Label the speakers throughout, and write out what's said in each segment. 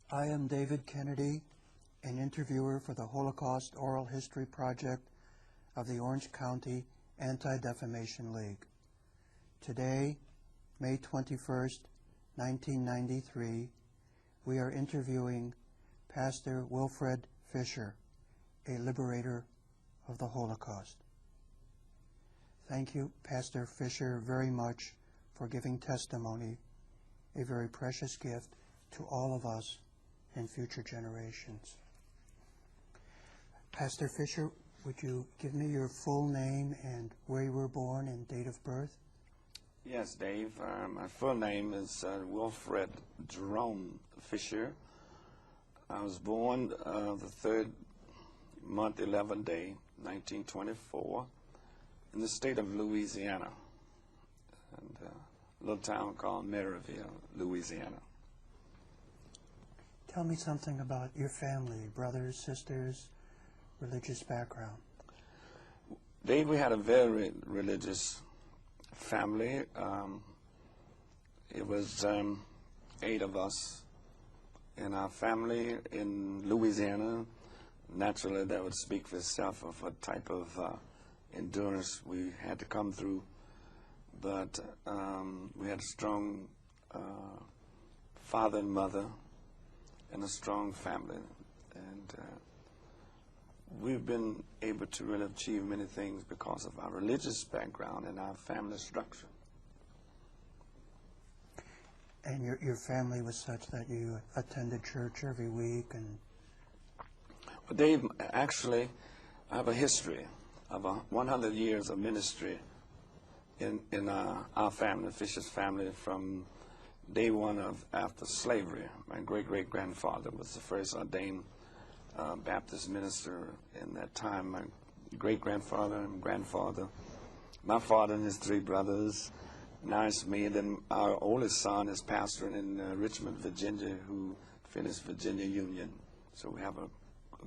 Speaker 1: I am David Kennedy, an interviewer for the Holocaust Oral History Project of the Orange County Anti-Defamation League. Today, May 21st, 1993, we are interviewing Pastor Wilfred Fisher, a liberator of the Holocaust. Thank you, Pastor Fisher, very much for giving testimony, a very precious gift to all of us and future generations. Pastor Fisher, would you give me your full name and where you were born and date of birth?
Speaker 2: Yes, Dave. My full name is Wilfred Jerome Fisher. I was born the 3rd month, 11th day, 1924, in the state of Louisiana, and a little town called Maryville, Louisiana.
Speaker 1: Tell me something about your family, brothers, sisters, religious background.
Speaker 2: Dave, we had a very religious family. It was 8 of us in our family in Louisiana. Naturally, that would speak for itself of what type of endurance we had to come through. But we had a strong father and mother and a strong family. And we've been able to really achieve many things because of our religious background and our family structure.
Speaker 1: And your family was such that you attended church every week? And
Speaker 2: Well, Dave, actually, I have a history of 100 years of ministry in our family, Fisher's family, from day one of after slavery. My great-great-grandfather was the first ordained Baptist minister in that time. My great-grandfather and grandfather, my father and his 3 brothers. Now it's me. And then our oldest son is pastoring in Richmond, Virginia, who finished Virginia Union. So we have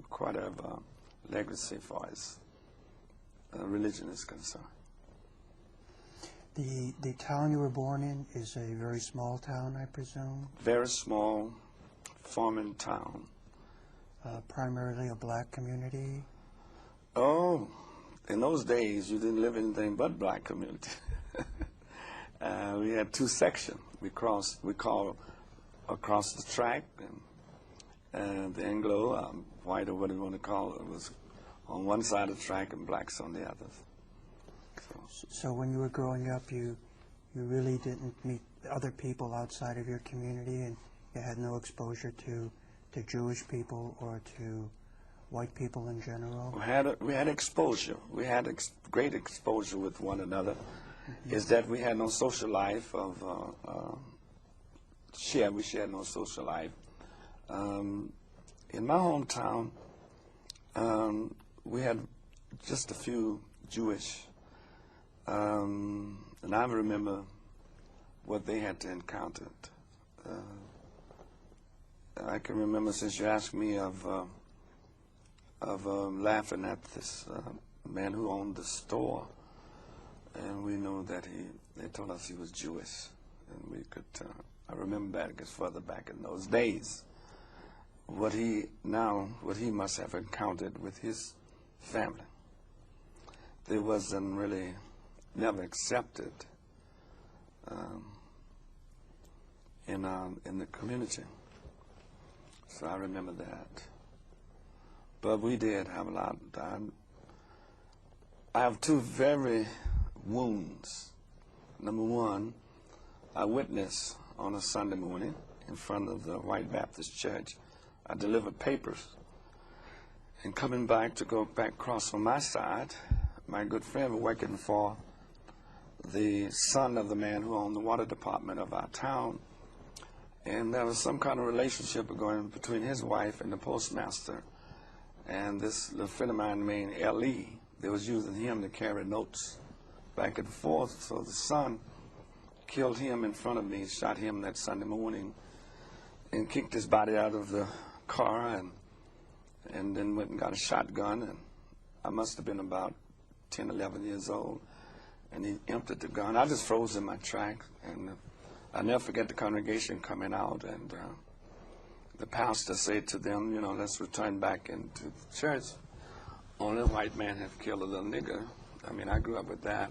Speaker 2: quite a legacy for us. Religion is concerned.
Speaker 1: The town you were born in is a very small town, I presume?
Speaker 2: Very small farming town.
Speaker 1: Primarily a black community?
Speaker 2: Oh, in those days, you didn't live in anything but black community. We had 2 sections. We call across the track, and the Anglo, white or whatever you want to call it, was on one side of the track and blacks on the other.
Speaker 1: So when you were growing up, you really didn't meet other people outside of your community, and you had no exposure to Jewish people or to white people in general?
Speaker 2: We had exposure. We had great exposure with one another. Mm-hmm. Is that we had no social life of we shared no social life. In my hometown, we had just a few Jewish, and I remember what they had to encounter. I can remember, since you asked me, of laughing at this man who owned the store, and we know that they told us he was Jewish, and we could. I remember that it gets further back in those days. What he must have encountered with his family. They wasn't really never accepted in the community. So I remember that. But we did have a lot. I have 2 very wounds. Number one, I witnessed on a Sunday morning in front of the White Baptist Church. I delivered papers. And coming back to go back across on my side, my good friend was working for the son of the man who owned the water department of our town. And there was some kind of relationship going between his wife and the postmaster. And this little friend of mine named L.E., they was using him to carry notes back and forth. So the son killed him in front of me, shot him that Sunday morning, and kicked his body out of the car, and then went and got a shotgun. And I must have been about 10, 11 years old. And he emptied the gun. I just froze in my tracks. And I never forget the congregation coming out and the pastor said to them, you know, let's return back into the church. Only a white man have killed a little nigger. I mean, I grew up with that.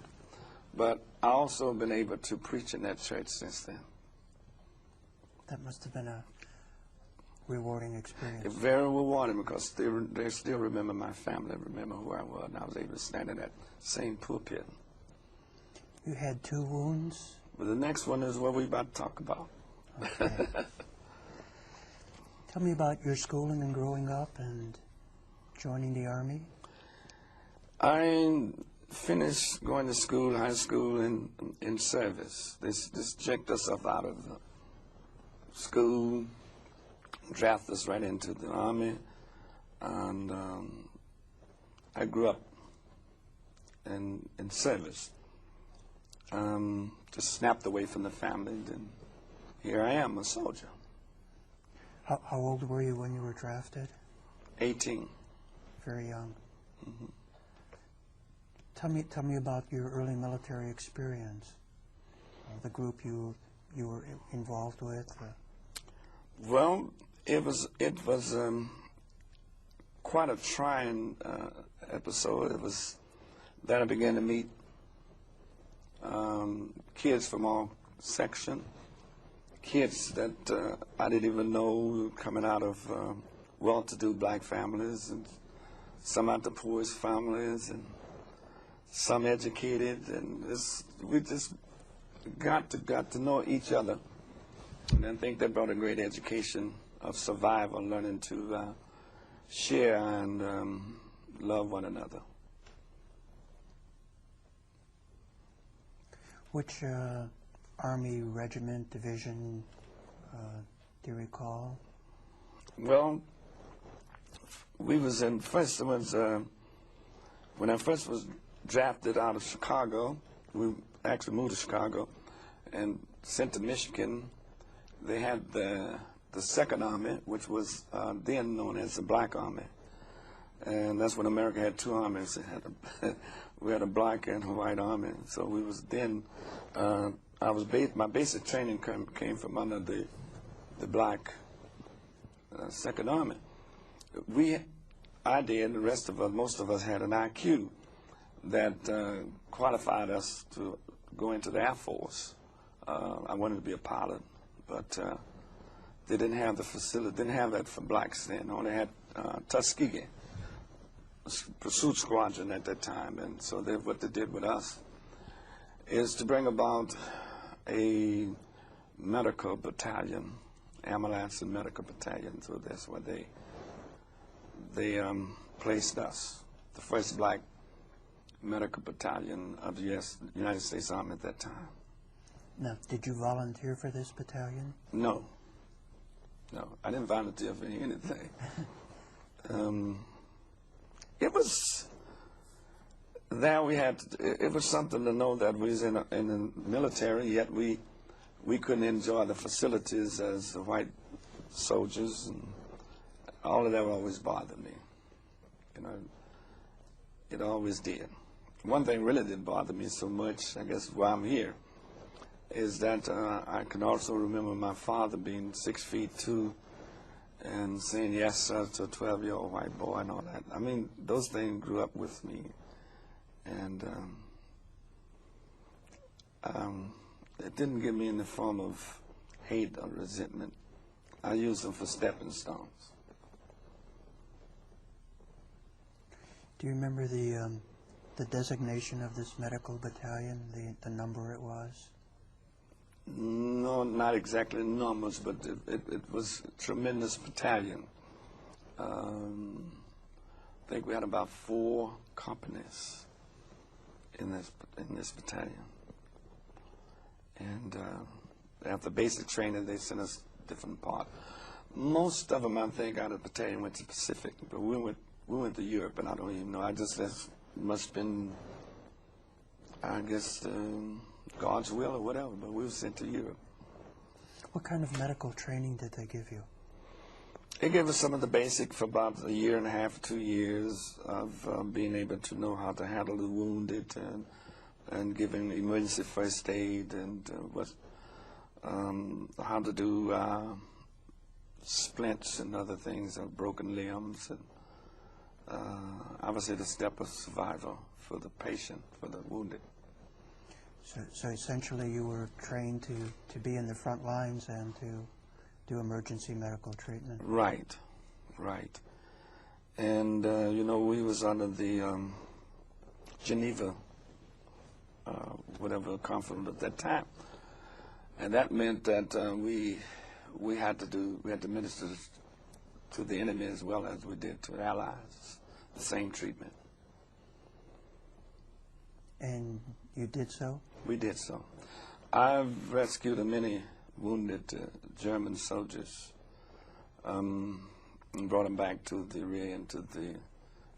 Speaker 2: But I also been able to preach in that church since then.
Speaker 1: That must have been a rewarding experience.
Speaker 2: It's very rewarding because they still remember my family, remember who I was, and I was able to stand in that same pulpit.
Speaker 1: You had 2 wounds?
Speaker 2: But the next one is what we're about to talk about.
Speaker 1: Okay. Tell me about your schooling and growing up and joining the Army.
Speaker 2: I finished going to school, high school, in service. They just checked us up out of school, drafted us right into the Army, and I grew up in service. Just snapped away from the family, and here I am, a soldier.
Speaker 1: How old were you when you were drafted?
Speaker 2: 18.
Speaker 1: Very young.
Speaker 2: Mm-hmm.
Speaker 1: Tell me about your early military experience, the group you were involved with.
Speaker 2: Well, it was quite a trying episode. It was then I began to meet kids from all sections, kids that I didn't even know coming out of well-to-do black families, and some out the poorest families, and some educated, and we just got to know each other. And I think that brought a great education of survival, learning to share and love one another.
Speaker 1: Which Army regiment, division do you recall?
Speaker 2: Well, we was in first. It was when I first was drafted out of Chicago. We actually moved to Chicago and sent to Michigan. They had the Second Army, which was then known as the Black Army, and that's when America had 2 armies. We had a black and a white army. So we was then. My basic training came from under the black Second Army. I did. The rest of us, most of us, had an IQ that qualified us to go into the Air Force. I wanted to be a pilot, but they didn't have the facility. Didn't have that for blacks then. Only had Tuskegee Pursuit Squadron at that time, and so what they did with us is to bring about a medical battalion, ambulance and medical battalion. So that's where they placed us, the first black medical battalion of the United States Army at that time.
Speaker 1: Now, did you volunteer for this battalion?
Speaker 2: No, I didn't volunteer for anything. It was there. It was something to know that we was in the military, yet we couldn't enjoy the facilities as white soldiers, and all of that always bothered me. You know, it always did. One thing really didn't bother me so much, I guess, why I'm here, is that I can also remember my father being 6'2" and saying yes, sir, to a 12-year-old white boy and all that. I mean, those things grew up with me, and it didn't get me in the form of hate or resentment. I used them for stepping stones.
Speaker 1: Do you remember the designation of this medical battalion, the number it was?
Speaker 2: No, not exactly numbers, but it was a tremendous battalion. I think we had about 4 companies in this battalion. And after basic training, they sent us different parts. Most of them, I think, out of the battalion went to Pacific, but we went to Europe, and I don't even know. That must have been, I guess, God's will or whatever, but we were sent to Europe.
Speaker 1: What kind of medical training did they give you?
Speaker 2: They gave us some of the basic for about 1.5 years, 2 years of being able to know how to handle the wounded and giving emergency first aid and how to do splints and other things, broken limbs, and obviously the step of survival for the patient, for the wounded.
Speaker 1: So essentially you were trained to be in the front lines and to do emergency medical treatment.
Speaker 2: Right, right. And, you know, we was under the Geneva, whatever conference at that time. And that meant that we had to minister to the enemy as well as we did to allies, the same treatment.
Speaker 1: And you did so?
Speaker 2: We did so. I've rescued many wounded German soldiers and brought them back to the rear and to the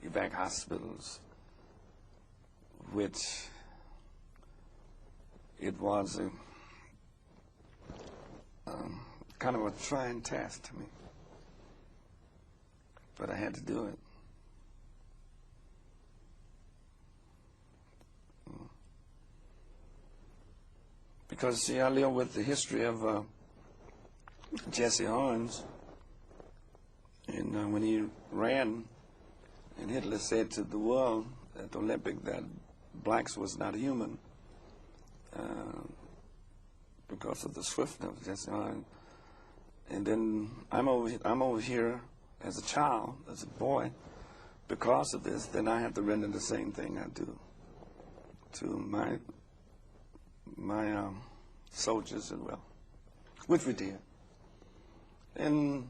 Speaker 2: evac hospitals, which it was a kind of a trying task to me, but I had to do it. Because, see, I live with the history of Jesse Owens, and when he ran, and Hitler said to the world at the Olympic that blacks was not human because of the swiftness of Jesse Owens. And then I'm over here as a child, as a boy, because of this. Then I have to render the same thing I do to my soldiers as well, which we did. And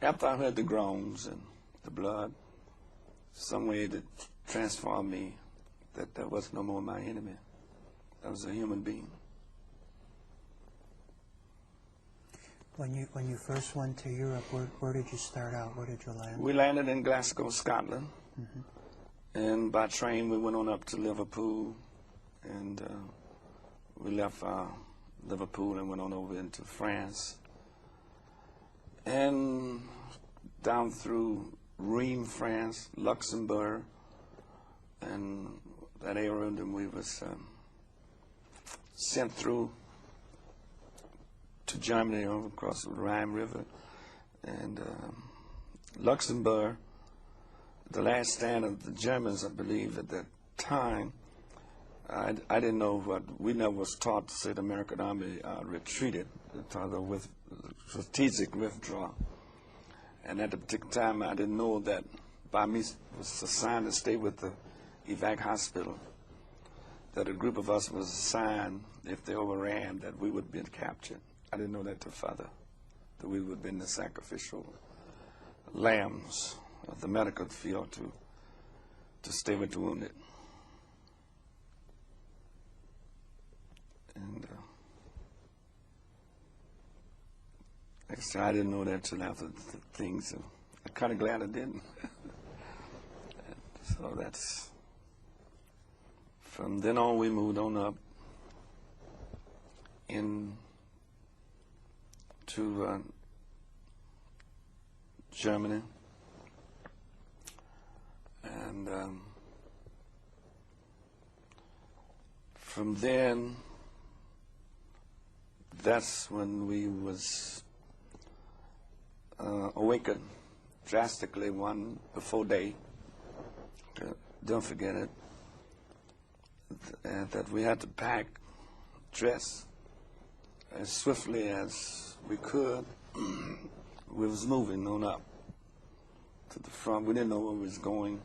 Speaker 2: after I heard the groans and the blood, some way that transformed me, that there was no more my enemy. I was a human being.
Speaker 1: When you first went to Europe, where did you start out? Where did you land?
Speaker 2: We landed in Glasgow, Scotland, and by train we went on up to Liverpool, and we left Liverpool and went on over into France, and down through Reims, France, Luxembourg, and that area, and then we was sent through to Germany over across the Rhine River, and Luxembourg, the last stand of the Germans, I believe, at that time. I didn't know what, we never was taught to say the American Army retreated, with strategic withdrawal. And at the particular time, I didn't know that by me was assigned to stay with the evac hospital, that a group of us was assigned, if they overran, that we would be captured. I didn't know that till further, that we would have been the sacrificial lambs of the medical field to stay with the wounded. And like I said, I didn't know that till after the things. So I'm kind of glad I didn't. So that's, from then on we moved on up to Germany, and from then, that's when we was awakened drastically one before day. Don't forget it. That we had to pack, dress as swiftly as we could. We was moving on up to the front. We didn't know where we was going,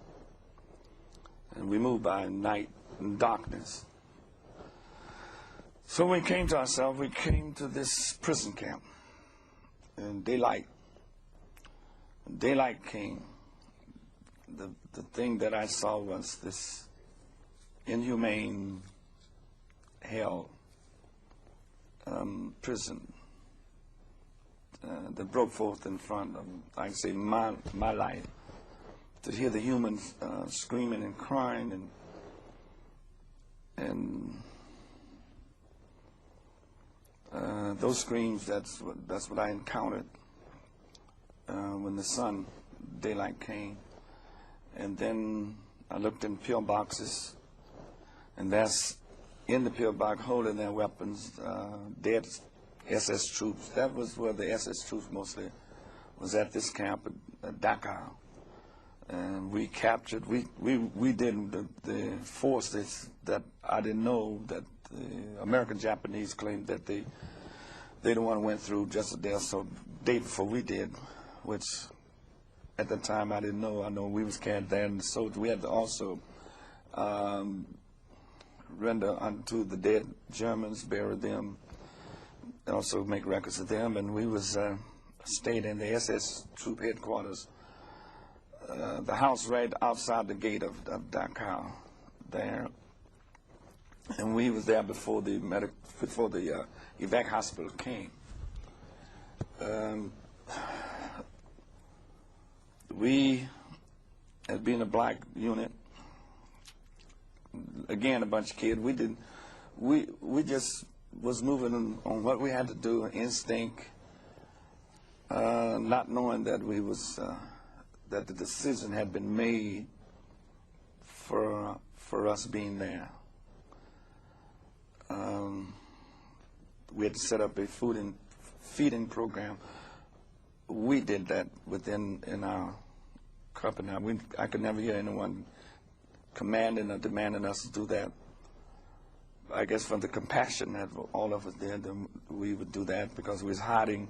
Speaker 2: and we moved by night and darkness. So when we came to ourselves, we came to this prison camp, and daylight came. The thing that I saw was this inhumane hell prison that broke forth in front of, I say, my life. To hear the humans screaming and crying, and those screams, that's what I encountered when the sun, daylight came. And then I looked in pill boxes, and that's in the pill box holding their weapons, dead SS troops. That was where the SS troops mostly was at this camp at Dachau. And we captured, we did the force that I didn't know that the American Japanese claimed that they the one went through just a day or so day before we did, which at the time I didn't know. I know we was carried there, and so we had to also render unto the dead Germans, bury them, and also make records of them. And we was stayed in the SS troop headquarters, the house right outside the gate of Dachau there. And we was there before the evac hospital came. We, as being a black unit, again a bunch of kids, we just was moving on what we had to do, instinct, not knowing that we was that the decision had been made for us being there. We had to set up a food and feeding program. We did that in our company. I could never hear anyone commanding or demanding us to do that. I guess from the compassion that all of us did, we would do that because we was hiding,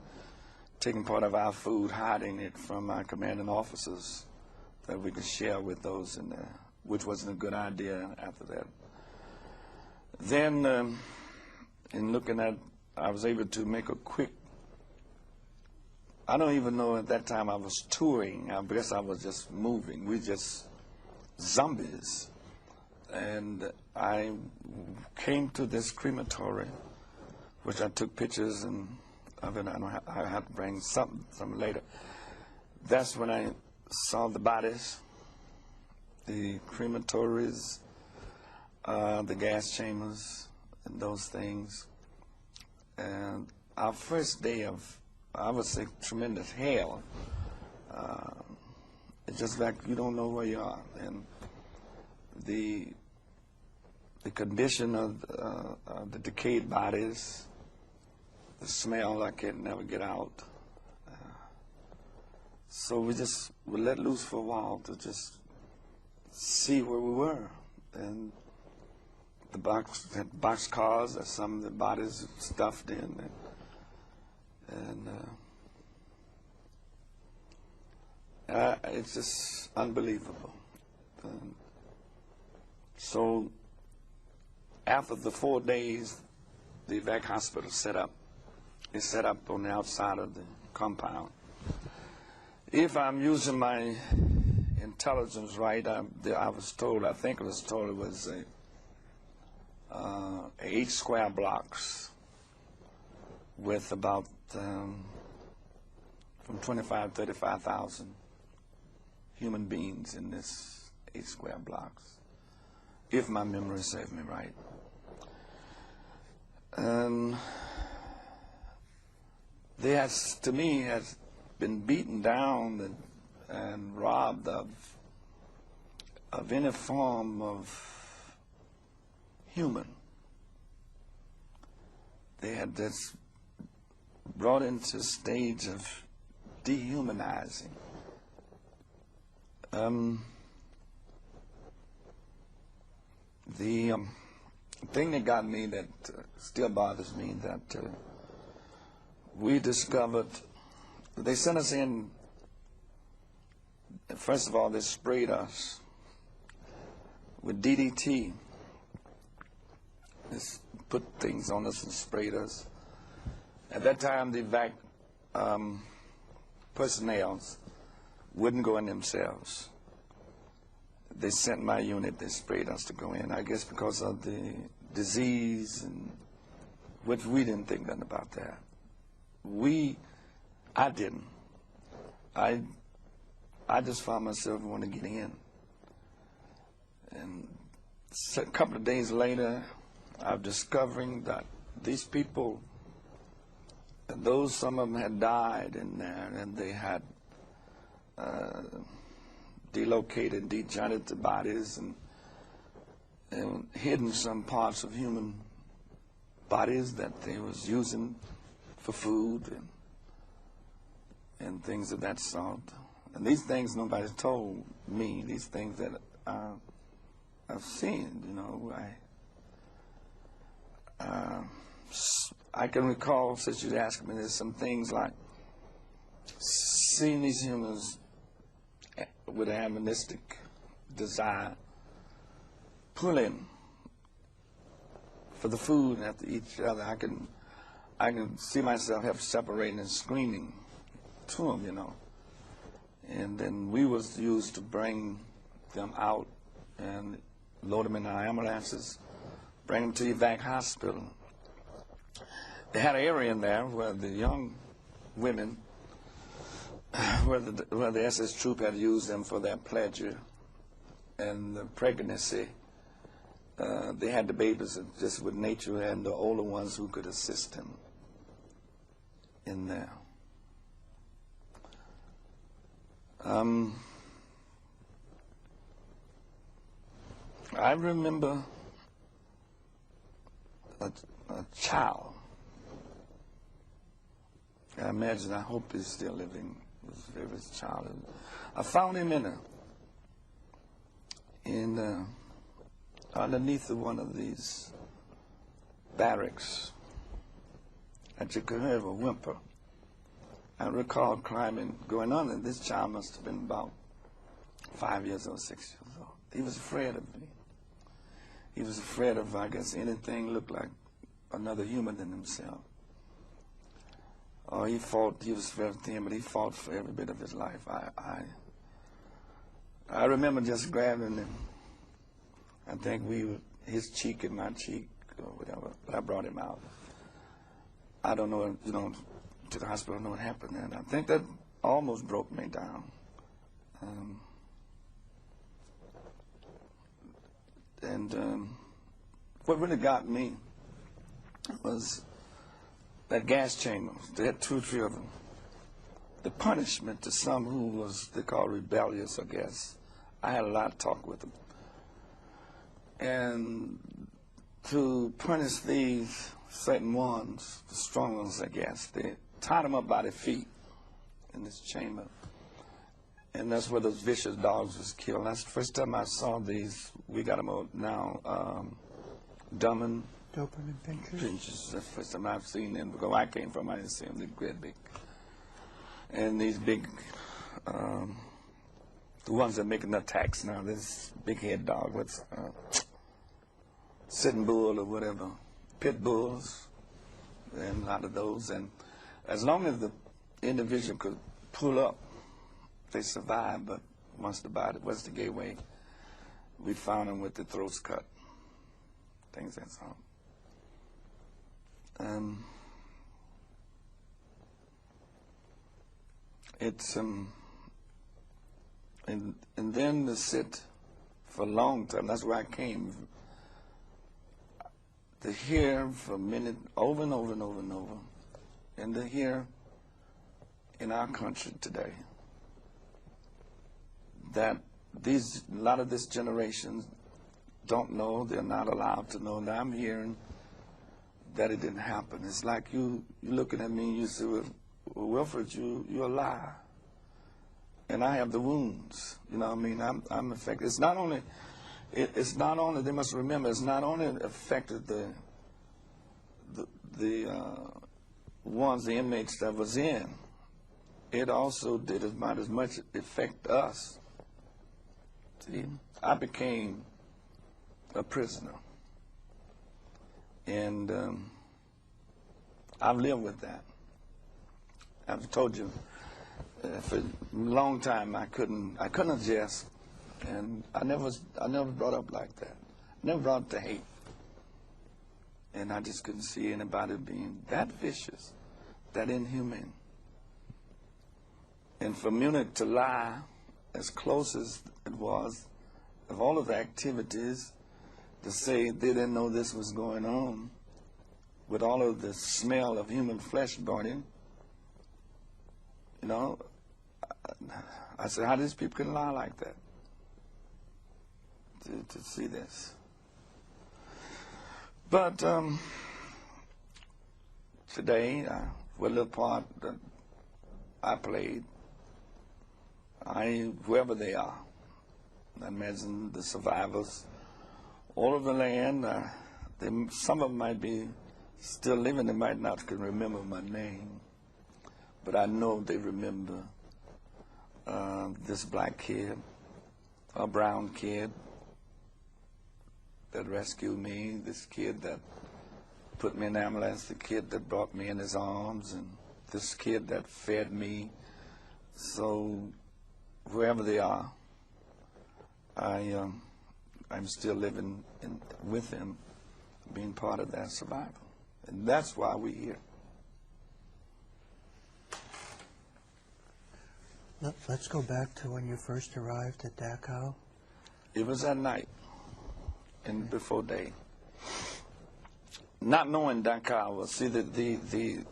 Speaker 2: taking part of our food, hiding it from our commanding officers that we could share with those in there, which wasn't a good idea after that. Then, in looking at, I was able to make a quick, I don't even know at that time I was touring. I guess I was just moving. We just zombies. And I came to this crematory, which I took pictures of it. I have to bring some later. That's when I saw the bodies, the crematories, the gas chambers, and those things. And our first day of, I would say, tremendous hell. It's just like you don't know where you are. And the condition of the decayed bodies, the smell I could never get out. So we let loose for a while to just see where we were. And the box cars that some of the bodies stuffed in, and it's just unbelievable. So after the 4 days, the evac hospital set up. It's set up on the outside of the compound. If I'm using my intelligence right, I was told, I think it was told it was 8 square blocks with about from 25,000 to 35,000 human beings in this 8 square blocks, if my memory serves me right. And they has, to me, has been beaten down and robbed of any form of human. They had this brought into a stage of dehumanizing. The thing that got me, that still bothers me, that we discovered, they sent us in, first of all, they sprayed us with DDT. They put things on us and sprayed us. At that time, the evac personnel wouldn't go in themselves. They sent my unit, they sprayed us to go in, I guess because of the disease, and which we didn't think nothing about that. I didn't. I just found myself wanting to get in. And a couple of days later, I'm discovering that these people, some of them had died in there, and they had delocated, dejointed the bodies, and hidden some parts of human bodies that they was using for food and things of that sort. And these things nobody's told me. These things that I've seen, you know. I can recall, since you asked me, there's some things like seeing these humans with an animalistic desire, pulling for the food after each other. I can see myself help separating and screaming to them, you know. And then we was used to bring them out and load them in our ambulances, bring them to evac hospital. They had an area in there where the young women, where the SS troop had used them for their pleasure and the pregnancy. They had the babies just with nature and the older ones who could assist them in there. I remember a child. I imagine, I hope he's still living. He was a very child. I found him underneath of one of these barracks. And you could hear a whimper. I recall climbing, going on, and this child must have been about 5 years old, 6 years old. He was afraid of me. He was afraid of, I guess, anything looked like another human than himself. Oh, he fought. He was very thin, but he fought for every bit of his life. I remember just grabbing him. I think his cheek and my cheek or whatever, but I brought him out. I don't know, you know, to the hospital, I don't know what happened, and I think that almost broke me down. What really got me was that gas chamber. They had 2 or 3 of them. The punishment to some who was, they call rebellious, I guess. I had a lot of talk with them. And to punish these certain ones, the strong ones, I guess, they tied them up by their feet in this chamber. And that's where those vicious dogs was killed. That's the first time I saw these. We got them out now, Doberman Pinschers. That's the first time I've seen them. Because I came from, I didn't see them. They're great big. And these big, the ones that are making attacks now, this big head dog with sitting bull or whatever, pit bulls, and a lot of those. And as long as the individual could pull up, they survived. But once the gateway, we found them with the throats cut, things that's all. It's and then to sit for a long time. That's where I came. To hear for a minute, over and over and over and over, and to hear in our country today that a lot of this generation don't know, they're not allowed to know. And I'm hearing that it didn't happen. It's like you looking at me and you say, well, Wilfred, you're a liar. And I have the wounds. You know what I mean? I'm affected. It's not only, they must remember, it's not only affected the ones, the inmates that was in, it also did about as much affect us. See, I became a prisoner. And I've lived with that. I've told you, for a long time I couldn't adjust, and I never brought up like that. Never brought up to hate, and I just couldn't see anybody being that vicious, that inhumane. And for Munich to lie as close as it was, of all of the activities, to say they didn't know this was going on, with all of the smell of human flesh burning. You know, I said, how these people can lie like that? To see this. But today, what little part that I played, whoever they are, I imagine the survivors, all of the land, some of them might be still living, they might not can remember my name, but I know they remember this black kid, a brown kid that rescued me, this kid that put me in the ambulance, the kid that brought me in his arms, and this kid that fed me. So whoever they are, I'm still living with them, being part of that survival. And that's why we're here.
Speaker 1: Let's go back to when you first arrived at Dachau.
Speaker 2: It was at night and before day. Not knowing Dachau, see the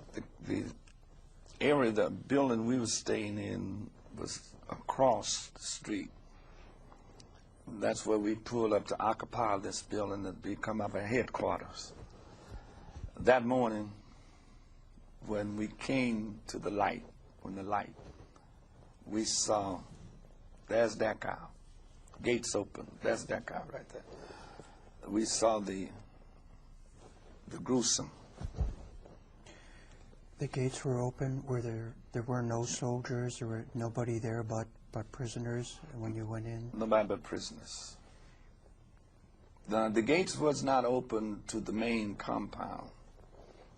Speaker 2: area, the building we were staying in was across the street. That's where we pulled up to occupy this building that become our headquarters. That morning, when we came to the light, we saw, there's Dachau, gates open, there's Dachau right there. We saw the gruesome.
Speaker 1: The gates were open. There were no soldiers. There were nobody there but prisoners when you went in.
Speaker 2: Nobody but prisoners. The gates was not open to the main compound.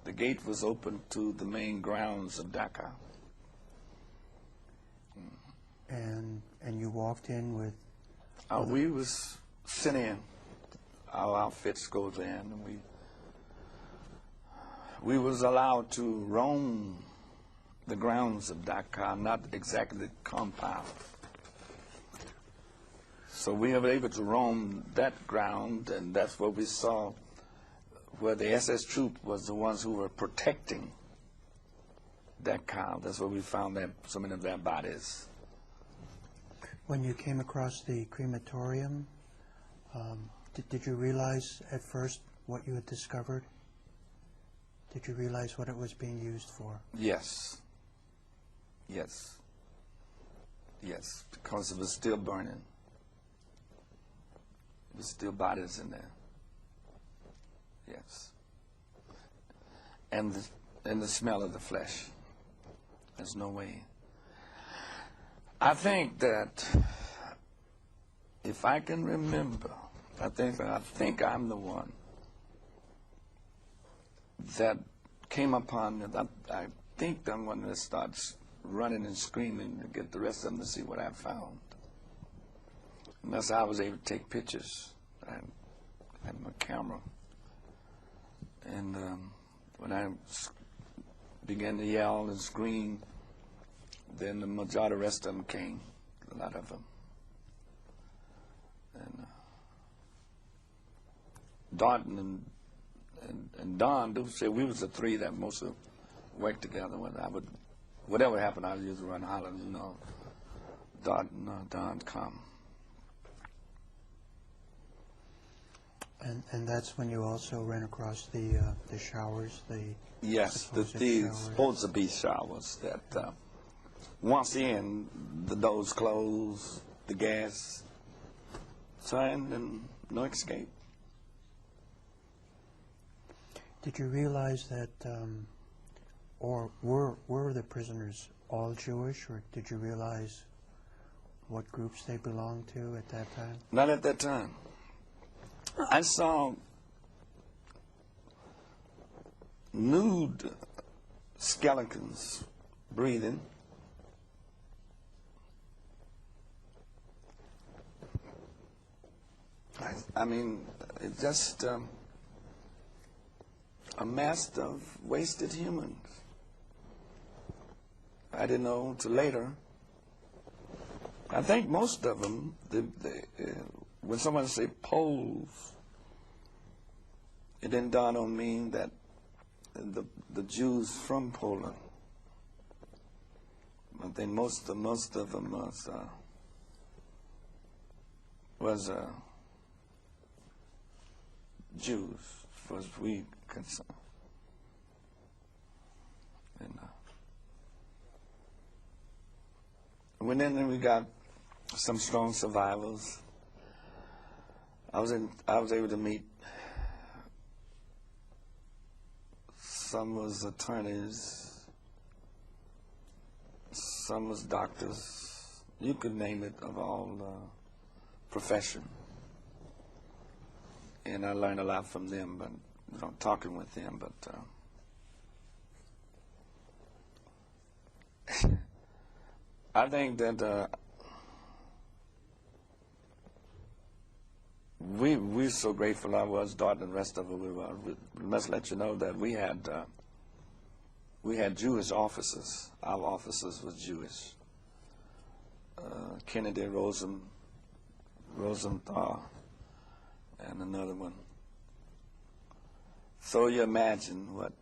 Speaker 2: The gate was open to the main grounds of Dachau.
Speaker 1: And you walked in with.
Speaker 2: We was sent in. Our outfits goes in, and we was allowed to roam the grounds of Dachau, not exactly the compound. So we were able to roam that ground, and that's what we saw, where the SS troop was the ones who were protecting Dachau. That's where we found so many of their bodies.
Speaker 1: When you came across the crematorium, did you realize at first what you had discovered? Did you realize what it was being used for?
Speaker 2: Yes. Yes. Yes, because it was still burning. There was still bodies in there. Yes. And the smell of the flesh. There's no way. I think that if I can remember, I think I'm the one that came upon it. I think I'm one that starts running and screaming to get the rest of them to see what I found. And that's how I was able to take pictures. I had my camera. And when I began to yell and scream, then the majority of the rest of them came, a lot of them. And Dalton and Don do say we was the three that mostly worked together. When whatever happened, I used to run hollering, Don come.
Speaker 1: And that's when you also ran across the showers,
Speaker 2: yes, the supposed to be showers that once in, the doors closed, the gas turned, and no escape.
Speaker 1: Did you realize that, or were the prisoners all Jewish, or did you realize what groups they belonged to at that time?
Speaker 2: Not at that time. I saw nude skeletons breathing. I mean, it's just a mass of wasted humans. I didn't know until later. I think most of them, when someone say Poles, it didn't dawn on me that the Jews from Poland. I think most of them was Jews, as we concerned. And went in and we got some strong survivors. I was able to meet some was attorneys, some was doctors. You could name it, of all profession. And I learned a lot from them, but talking with them. But I think that we're so grateful. I was, Dart and the rest of it. We must let you know that we had Jewish officers. Our officers was Jewish. Kennedy, Rosenthal, and another one. So you imagine what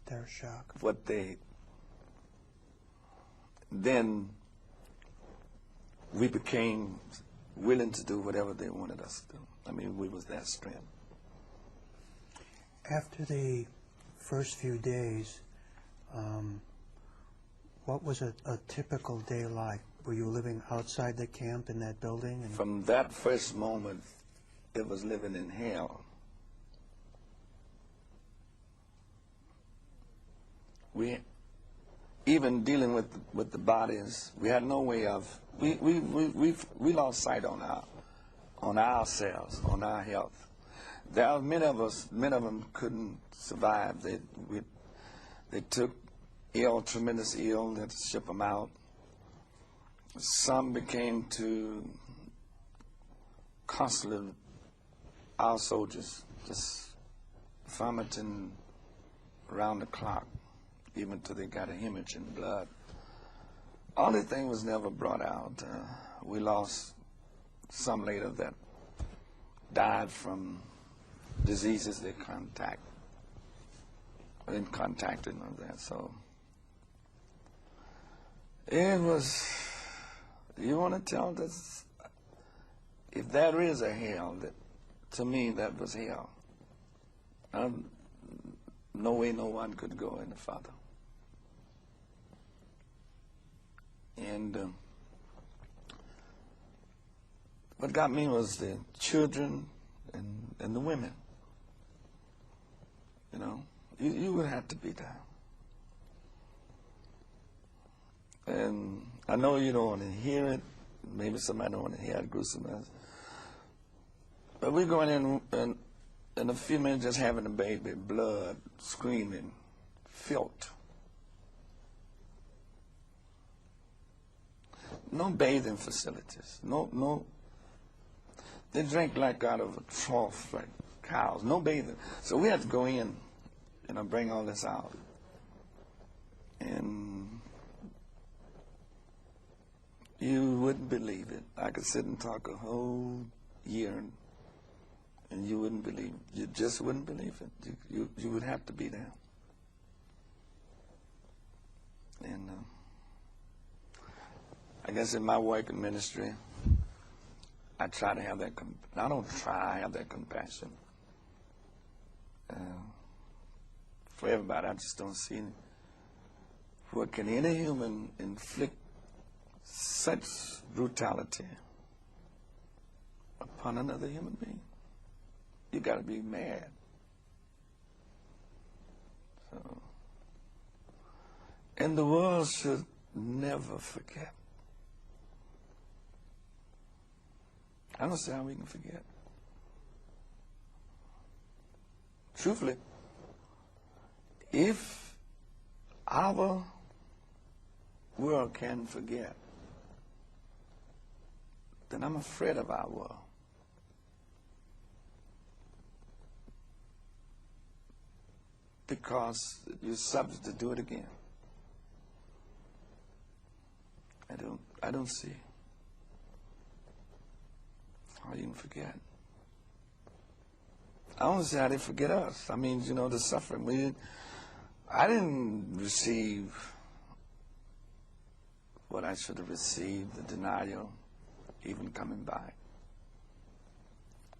Speaker 1: their shock.
Speaker 2: What they then we became willing to do whatever they wanted us to do. I mean, we was that strength.
Speaker 1: After the first few days, what was a typical day like? Were you living outside the camp in that building? And
Speaker 2: from that first moment, it was living in hell. We, even dealing with the bodies, we had no way of. We lost sight on ourselves, on our health. There are many of them couldn't survive. They took tremendous ill. They had to ship them out. Some became to constantly, our soldiers, just vomiting around the clock, even until they got a hemorrhage in blood. Only thing was never brought out. We lost some later that died from diseases they contacted of that. So it was. You want to tell this? If there is a hell, to me that was hell. No way no one could go any further. And what got me was the children and the women. You know, you would have to be there. And I know you don't want to hear it. Maybe somebody don't want to hear it, gruesomeness. But we're going in a few minutes just having a baby, blood, screaming, filth. No bathing facilities. No. They drank like out of a trough, like cows. No bathing. So we had to go in, bring all this out. And you wouldn't believe it. I could sit and talk a whole year, and you wouldn't believe it. You just wouldn't believe it. You would have to be there. And I guess in my work in ministry, I try to have that. I don't try to have that compassion for everybody. I just don't see what can any human inflict such brutality upon another human being. You got to be mad. So, and the world should never forget. I don't see how we can forget. Truthfully, if our world can forget, then I'm afraid of our world. Because you're subject to do it again. I don't see how you can forget. I don't see how they forget us. I mean, the suffering. I didn't receive what I should have received, the denial, even coming back.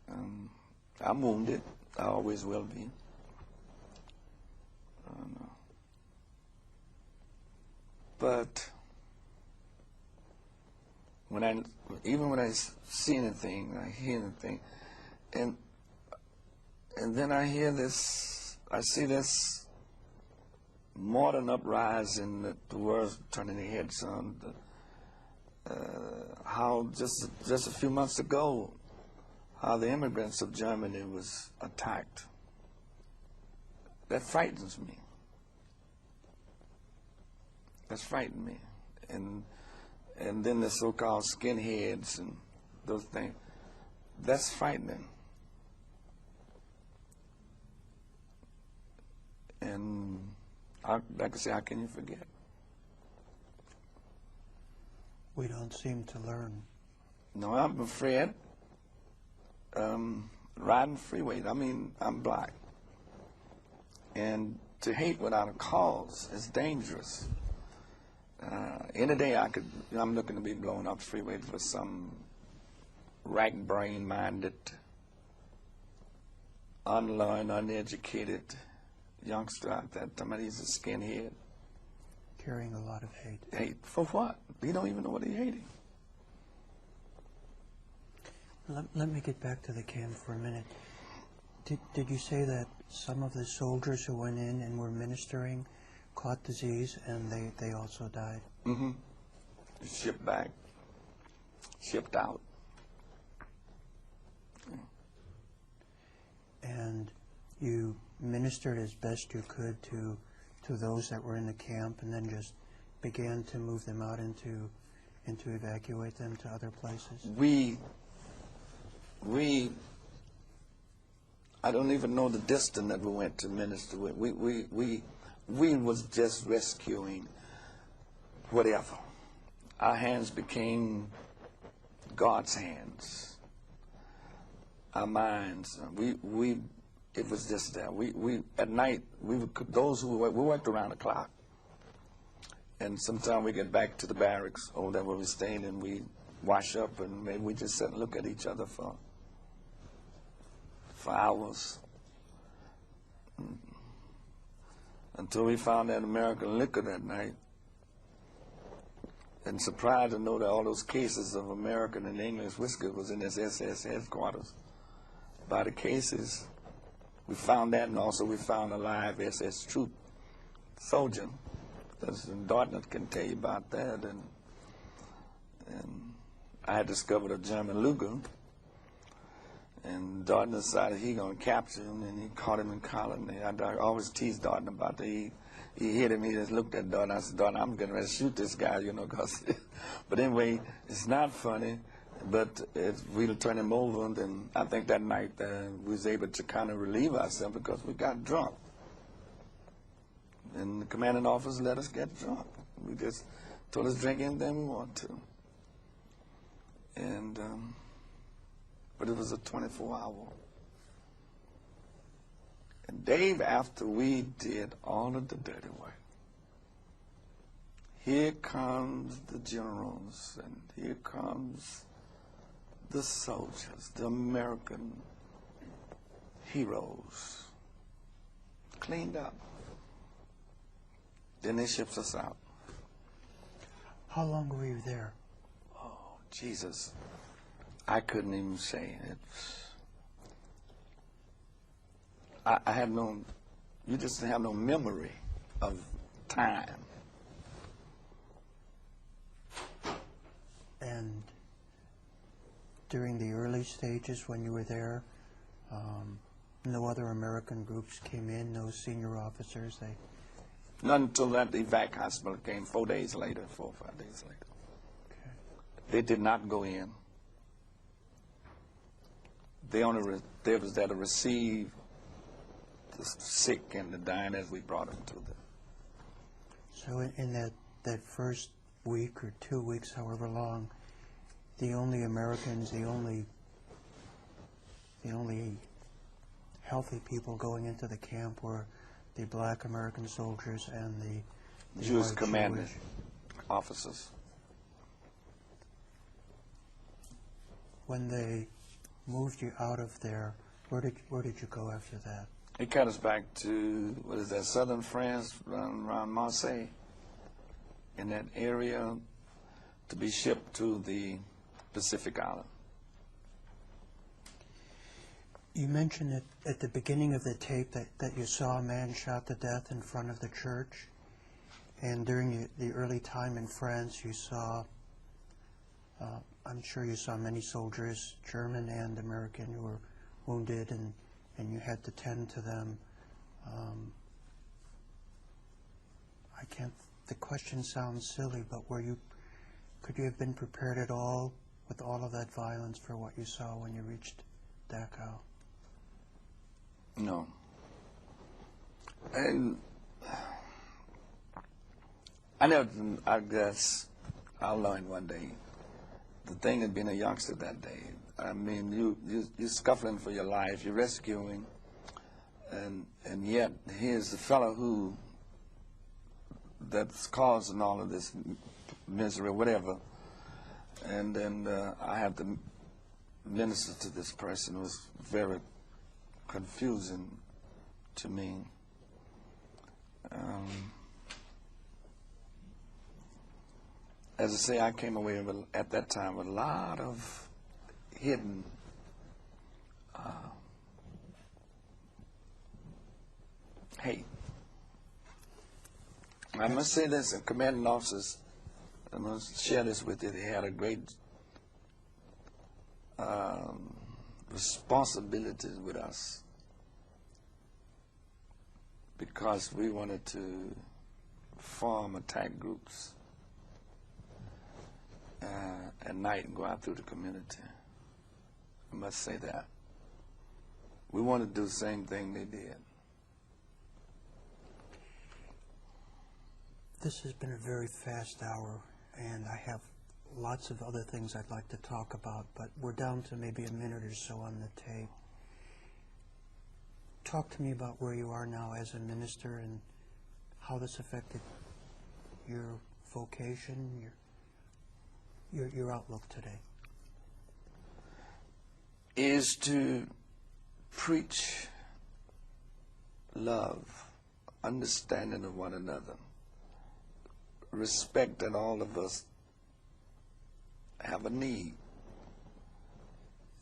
Speaker 2: I'm wounded. I always will be. But even when I see anything, I hear anything, and then I see this modern uprising that the world's turning their heads on. How just a few months ago, how the immigrants of Germany was attacked. That frightens me. That's frightened me. And then the so-called skinheads and those things. That's frightening. And like I say, how can you forget?
Speaker 1: We don't seem to learn.
Speaker 2: No, I'm afraid. Riding freeways. I mean, I'm black. And to hate without a cause is dangerous. Any day I'm looking to be blown off the freeway for some rack-brain-minded, unlearned, uneducated youngster out there. Somebody's a skinhead.
Speaker 1: Carrying a lot of hate.
Speaker 2: Hate for what? You don't even know what he's hating.
Speaker 1: Let me get back to the camp for a minute. Did you say that some of the soldiers who went in and were ministering caught disease and they also died?
Speaker 2: Mm-hmm. Shipped back. Shipped out.
Speaker 1: And you ministered as best you could to those that were in the camp, and then just began to move them out into evacuate them to other places?
Speaker 2: I don't even know the distance that we went to minister with. We was just rescuing whatever. Our hands became God's hands. Our minds. It was just that. We at night we worked around the clock, and sometimes we get back to the barracks over there where we stayed, and we wash up, and maybe we just sit and look at each other for hours until we found that American liquor that night. And surprised to know that all those cases of American and English whiskey was in this SS headquarters. By the cases, we found that, and also we found a live SS troop soldier. Dartmouth can tell you about that. And I had discovered a German Luger, and Darden decided he going to capture him, and he caught him in collar. I always teased Darden about that. He hit him. He just looked at Darden. I said, Darden, I'm getting ready to shoot this guy, you know. Cause but anyway, it's not funny. But we'll turn him over, and then I think that night we was able to kind of relieve ourselves because we got drunk. And the commanding officer let us get drunk. We just told us to drink anything we want to. And but it was a 24-hour. And Dave, after we did all of the dirty work, here comes the generals, and here comes the soldiers, the American heroes, cleaned up. Then they ships us out.
Speaker 1: How long were you there?
Speaker 2: Oh, Jesus. I couldn't even say it. I have no, you just have no memory of time.
Speaker 1: And during the early stages when you were there, no other American groups came in, no senior officers?
Speaker 2: Not until that evac hospital came 4 days later, 4 or 5 days later.
Speaker 1: Okay.
Speaker 2: They did not go in. They was there to receive the sick and the dying as we brought them to them.
Speaker 1: So in that first week or 2 weeks, however long, the only Americans, the only healthy people going into the camp were the black American soldiers and the
Speaker 2: Jewish commanding officers.
Speaker 1: When they moved you out of there, where did you go after that?
Speaker 2: It cut us back to, what is that, southern France, around Marseille. In that area, to be shipped to the Pacific Island.
Speaker 1: You mentioned at the beginning of the tape that you saw a man shot to death in front of the church. And during the early time in France, you saw, I'm sure you saw many soldiers, German and American, who were wounded, and you had to tend to them. The question sounds silly, but could you have been prepared at all with all of that violence for what you saw when you reached Dachau?
Speaker 2: No. And I guess I'll learn one day. The thing of being a youngster that day, I mean, you're scuffling for your life, you're rescuing, and yet here's the fellow that's causing all of this misery, whatever, and then I have to minister to this person. It was very confusing to me. As I say, I came away at that time with a lot of hidden hate. I must say this, and commanding officers, I must share this with you, they had a great responsibility with us because we wanted to form attack groups at night and go out through the community. I must say that. We wanted to do the same thing they did.
Speaker 1: This has been a very fast hour, and I have lots of other things I'd like to talk about, but we're down to maybe a minute or so on the tape. Talk to me about where you are now as a minister and how this affected your vocation, your outlook today.
Speaker 2: Is to preach love, understanding of one another, respect that all of us have a need,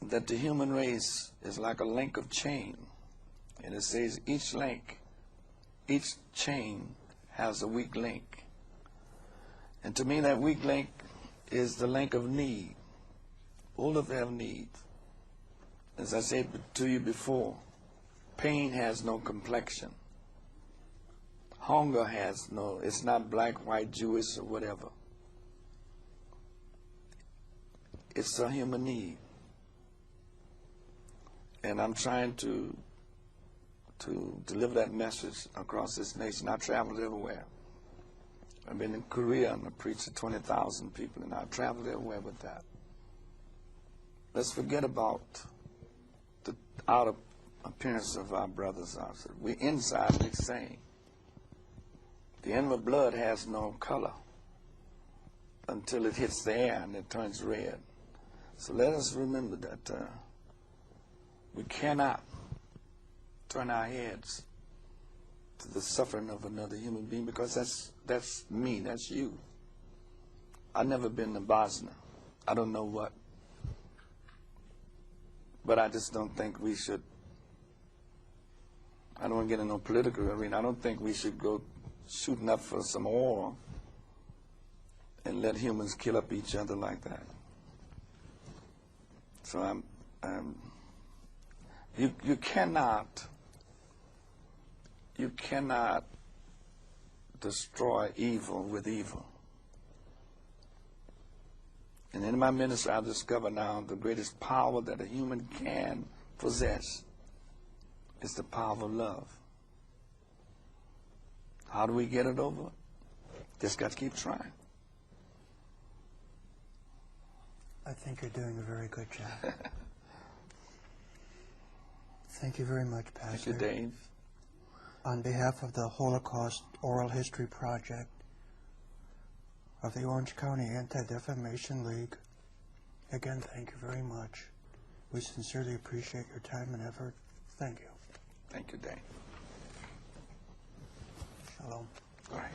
Speaker 2: that the human race is like a link of chain, and it says each chain has a weak link, and to me that weak link is the link of need. All of us have needs. As I said to you before, pain has no complexion. Hunger has no, it's not black, white, Jewish, or whatever. It's a human need. And I'm trying to deliver that message across this nation. I traveled everywhere. I've been in Korea and I preached to 20,000 people, and I've traveled everywhere with that. Let's forget about the outer appearance of our brothers. We're inside the same. The animal blood has no color until it hits the air and it turns red. So let us remember that we cannot turn our heads to the suffering of another human being, because that's me, that's you. I've never been to Bosnia. I don't know what. But I just don't think we should, I don't want to get into no political arena. I don't think we should go shooting up for some oil and let humans kill up each other like that. So you cannot destroy evil with evil. And in my ministry, I've discovered now the greatest power that a human can possess is the power of love. How do we get it over? Just got to keep trying.
Speaker 1: I think you're doing a very good job. Thank you very much, Pastor.
Speaker 2: Thank you, Dave.
Speaker 1: On behalf of the Holocaust Oral History Project of the Orange County Anti-Defamation League, again, thank you very much. We sincerely appreciate your time and effort. Thank you.
Speaker 2: Thank you, Dave.
Speaker 1: Shalom.
Speaker 2: All right.